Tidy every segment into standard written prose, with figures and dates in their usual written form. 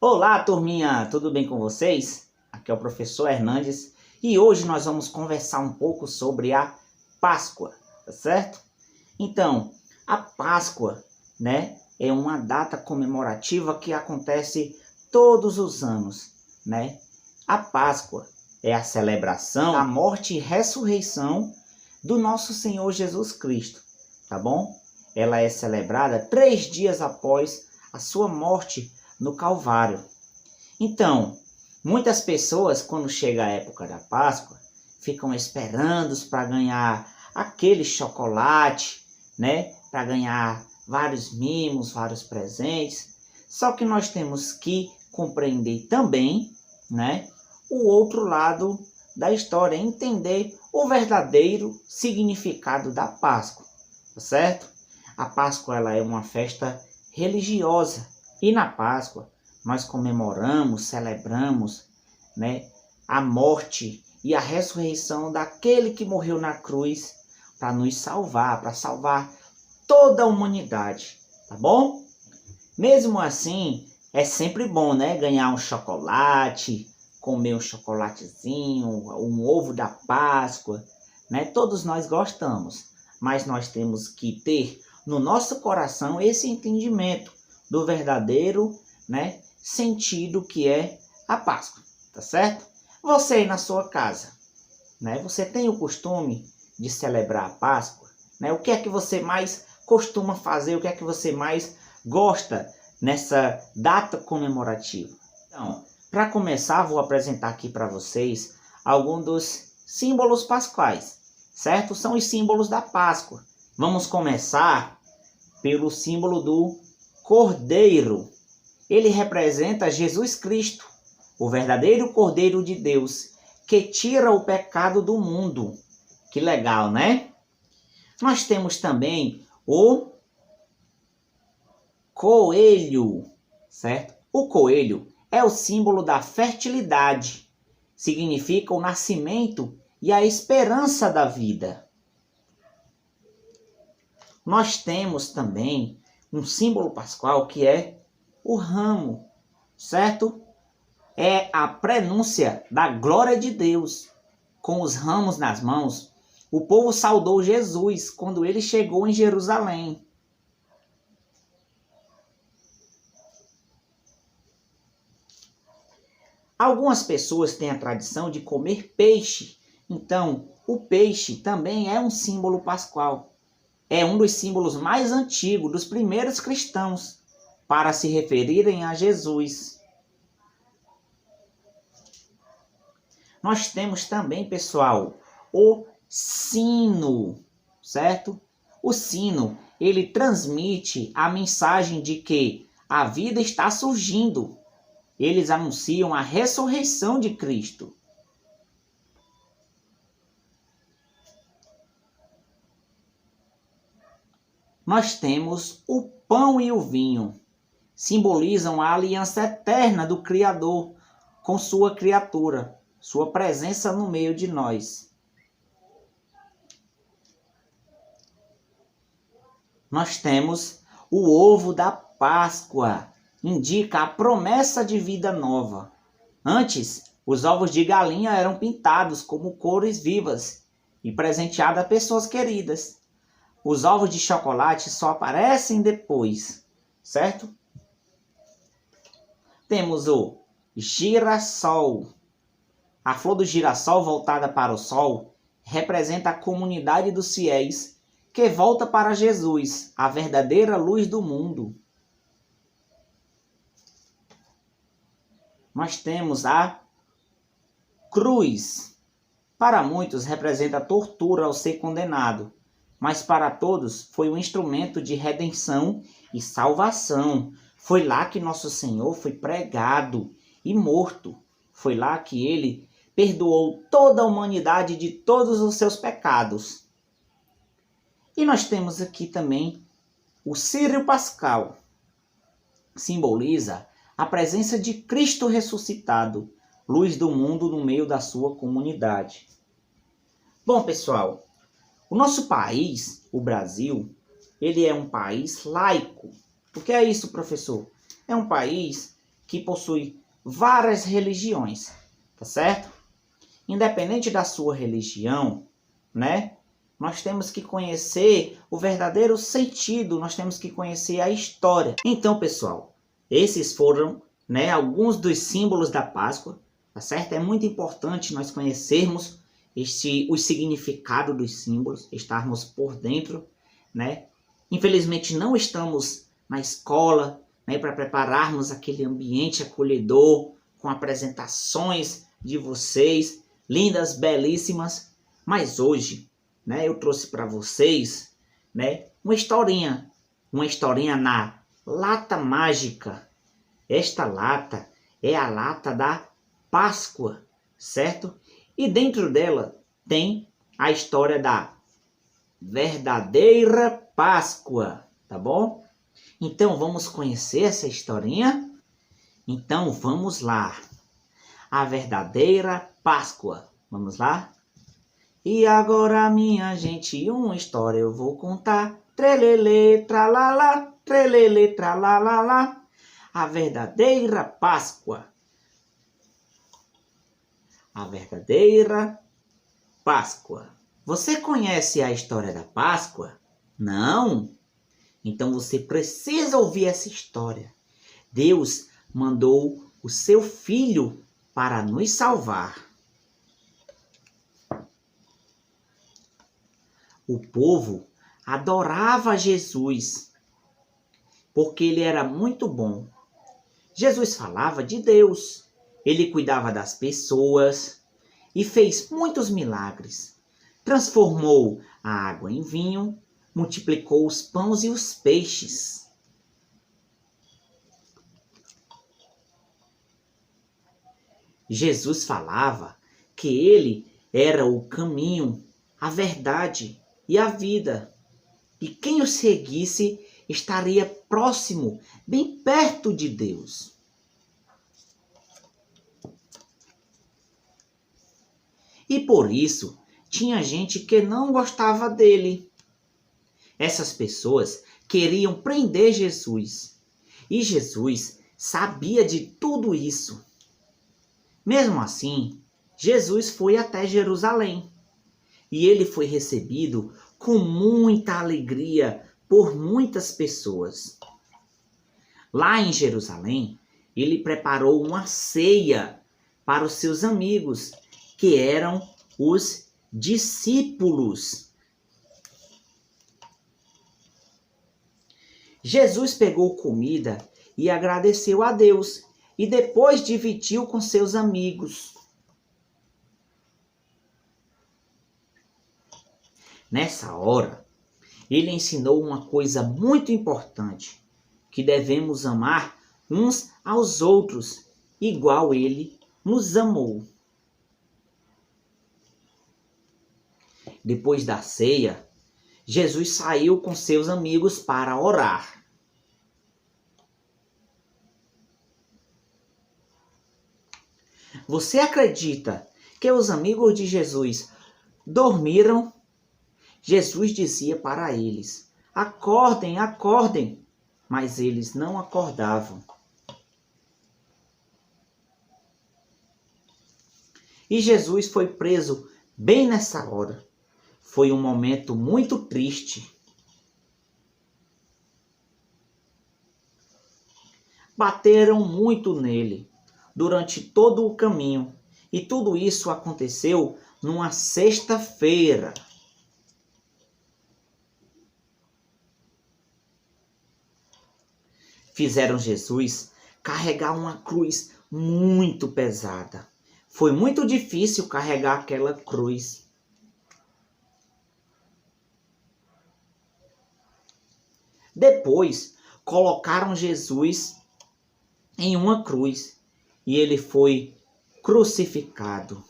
Olá, turminha, tudo bem com vocês? Aqui é o professor Hernandes e hoje nós vamos conversar um pouco sobre a Páscoa, tá certo? Então, a Páscoa, é uma data comemorativa que acontece todos os anos, A Páscoa é a celebração da morte e ressurreição do nosso Senhor Jesus Cristo, tá bom? Ela é celebrada 3 dias após a sua morte no Calvário. Então, muitas pessoas, quando chega a época da Páscoa, ficam esperando para ganhar aquele chocolate, para ganhar vários mimos, vários presentes. Só que nós temos que compreender também, o outro lado da história, entender o verdadeiro significado da Páscoa, tá certo? A Páscoa ela é uma festa religiosa e na Páscoa nós comemoramos, celebramos, a morte e a ressurreição daquele que morreu na cruz para nos salvar, para salvar toda a humanidade, tá bom? Mesmo assim, é sempre bom, ganhar um chocolate, comer um chocolatezinho, um ovo da Páscoa, Todos nós gostamos, mas nós temos que ter no nosso coração esse entendimento do verdadeiro, sentido que é a Páscoa, tá certo? Você aí na sua casa, você tem o costume de celebrar a Páscoa, O que é que você mais costuma fazer? O que é que você mais gosta nessa data comemorativa? Então, para começar, vou apresentar aqui para vocês alguns dos símbolos pascuais, certo? São os símbolos da Páscoa. Vamos começar pelo símbolo do Cordeiro. Ele representa Jesus Cristo, o verdadeiro Cordeiro de Deus, que tira o pecado do mundo. Que legal, né? Nós temos também o coelho, certo? O coelho é o símbolo da fertilidade. Significa o nascimento e a esperança da vida. Nós temos também um símbolo pascual que é o ramo, certo? É a prenúncia da glória de Deus. Com os ramos nas mãos, o povo saudou Jesus quando ele chegou em Jerusalém. Algumas pessoas têm a tradição de comer peixe. Então, o peixe também é um símbolo pascual. É um dos símbolos mais antigos dos primeiros cristãos para se referirem a Jesus. Nós temos também, pessoal, o sino, certo? O sino, ele transmite a mensagem de que a vida está surgindo. Eles anunciam a ressurreição de Cristo. Nós temos o pão e o vinho. Simbolizam a aliança eterna do Criador com sua criatura, sua presença no meio de nós. Nós temos o ovo da Páscoa, indica a promessa de vida nova. Antes, os ovos de galinha eram pintados como cores vivas e presenteados a pessoas queridas. Os ovos de chocolate só aparecem depois, certo? Temos o girassol. A flor do girassol voltada para o sol representa a comunidade dos fiéis que volta para Jesus, a verdadeira luz do mundo. Nós temos a cruz. Para muitos representa a tortura ao ser condenado, mas para todos foi um instrumento de redenção e salvação. Foi lá que nosso Senhor foi pregado e morto. Foi lá que ele perdoou toda a humanidade de todos os seus pecados. E nós temos aqui também o círio pascal. Simboliza a presença de Cristo ressuscitado, luz do mundo no meio da sua comunidade. Bom, pessoal, o nosso país, o Brasil, ele é um país laico. O que é isso, professor? É um país que possui várias religiões, tá certo? Independente da sua religião, né? Nós temos que conhecer o verdadeiro sentido, nós temos que conhecer a história. Então, pessoal, esses foram, né, alguns dos símbolos da Páscoa, tá certo? É muito importante nós conhecermos o significado dos símbolos, estarmos por dentro, né? Infelizmente não estamos na escola, né, para prepararmos aquele ambiente acolhedor com apresentações de vocês, lindas, belíssimas, mas hoje, né, eu trouxe para vocês, né, uma historinha na lata mágica. Esta lata é a lata da Páscoa, certo? E dentro dela tem a história da verdadeira Páscoa, tá bom? Então vamos conhecer essa historinha? Então vamos lá. A verdadeira Páscoa. Vamos lá? E agora, minha gente, uma história eu vou contar. Trelelê, tralalá, trelelê, tralalá. A verdadeira Páscoa. A verdadeira Páscoa. Você conhece a história da Páscoa? Não? Então você precisa ouvir essa história. Deus mandou o seu Filho para nos salvar. O povo adorava Jesus, porque ele era muito bom. Jesus falava de Deus, ele cuidava das pessoas e fez muitos milagres. Transformou a água em vinho, multiplicou os pães e os peixes. Jesus falava que ele era o caminho, a verdade e a vida. E quem o seguisse estaria próximo, bem perto de Deus. E por isso, tinha gente que não gostava dele. Essas pessoas queriam prender Jesus. E Jesus sabia de tudo isso. Mesmo assim, Jesus foi até Jerusalém. E ele foi recebido com muita alegria por muitas pessoas. Lá em Jerusalém, ele preparou uma ceia para os seus amigos, que eram os discípulos. Jesus pegou comida e agradeceu a Deus, e depois dividiu com seus amigos. Nessa hora, ele ensinou uma coisa muito importante, que devemos amar uns aos outros, igual ele nos amou. Depois da ceia, Jesus saiu com seus amigos para orar. Você acredita que os amigos de Jesus dormiram? Jesus dizia para eles: acordem, acordem. Mas eles não acordavam. E Jesus foi preso bem nessa hora. Foi um momento muito triste. Bateram muito nele durante todo o caminho. E tudo isso aconteceu numa sexta-feira. Fizeram Jesus carregar uma cruz muito pesada. Foi muito difícil carregar aquela cruz. Depois, colocaram Jesus em uma cruz e ele foi crucificado.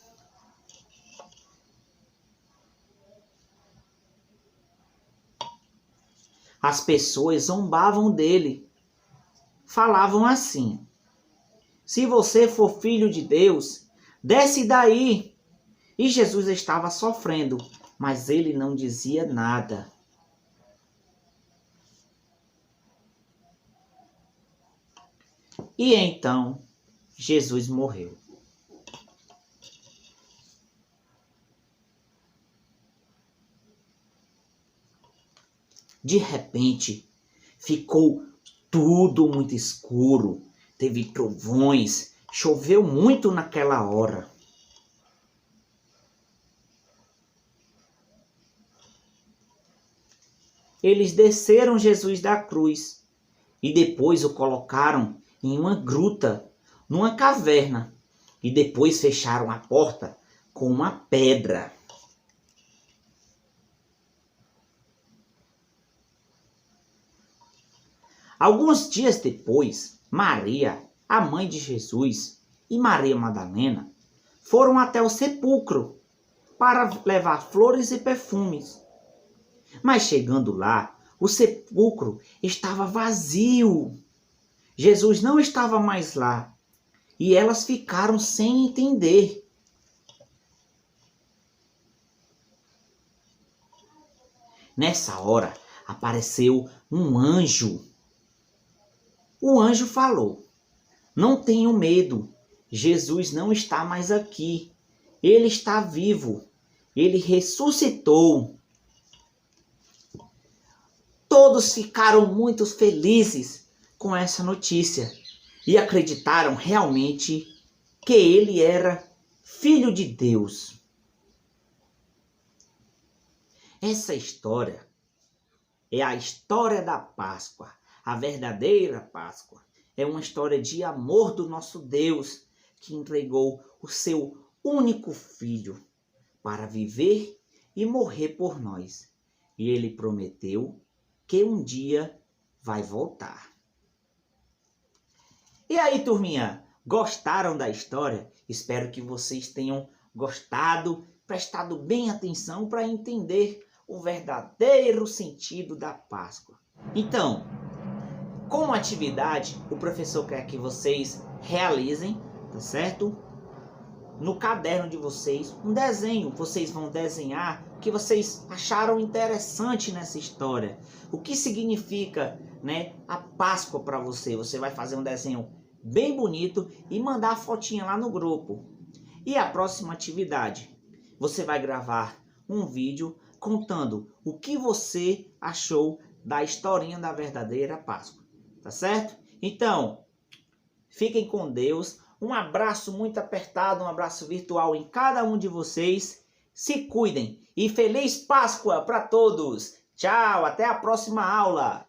As pessoas zombavam dele. Falavam assim: se você for filho de Deus, desce daí. E Jesus estava sofrendo, mas ele não dizia nada. E então Jesus morreu. De repente, ficou tudo muito escuro. Teve trovões, choveu muito naquela hora. Eles desceram Jesus da cruz e depois o colocaram em uma gruta, numa caverna, e depois fecharam a porta com uma pedra. Alguns dias depois, Maria, a mãe de Jesus, e Maria Madalena foram até o sepulcro para levar flores e perfumes. Mas chegando lá, o sepulcro estava vazio. Jesus não estava mais lá. E elas ficaram sem entender. Nessa hora, apareceu um anjo. O anjo falou: "Não tenham medo. Jesus não está mais aqui. Ele está vivo. Ele ressuscitou." Todos ficaram muito felizes com essa notícia e acreditaram realmente que ele era filho de Deus. Essa história é a história da Páscoa, a verdadeira Páscoa. É uma história de amor do nosso Deus, que entregou o seu único filho para viver e morrer por nós. E ele prometeu que um dia vai voltar. E aí, turminha, gostaram da história? Espero que vocês tenham gostado, prestado bem atenção para entender o verdadeiro sentido da Páscoa. Então, como atividade, o professor quer que vocês realizem, tá certo? No caderno de vocês, um desenho. Vocês vão desenhar o que vocês acharam interessante nessa história. O que significa, né, a Páscoa para você. Você vai fazer um desenho bem bonito e mandar a fotinha lá no grupo. E a próxima atividade, você vai gravar um vídeo contando o que você achou da historinha da verdadeira Páscoa. Tá certo? Então, fiquem com Deus. Um abraço muito apertado, um abraço virtual em cada um de vocês. Se cuidem e feliz Páscoa para todos. Tchau, até a próxima aula.